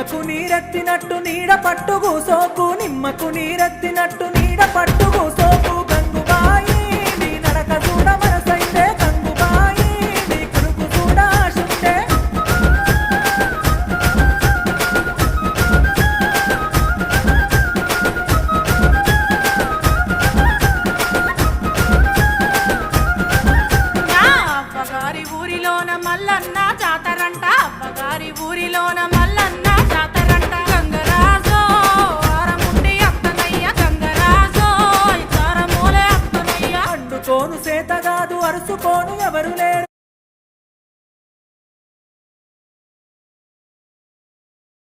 నిమ్మకు నీరెత్తినట్టు నీడ పట్టు కూసోకు నిమ్మకు నీరెత్తినట్టు నీడ పట్టు కూసోకు గంగుబాయి నీ నడక చూడ మనసైతే గంగుబాయి నీ కురుకు చూడ ఆశుంటే అవ్వగారి ఊరిలోన మల్లన్న జాతరంట అవ్వగారి ఊరిలోన మల్లన్న జాతరంట గంగరాజో ఆరముండి అత్తనయ్య గంగరాజో ఇతరమూలే అత్తనయ్య అండుకోను సేత కాదు అరుసుకోను ఎవరు లేరు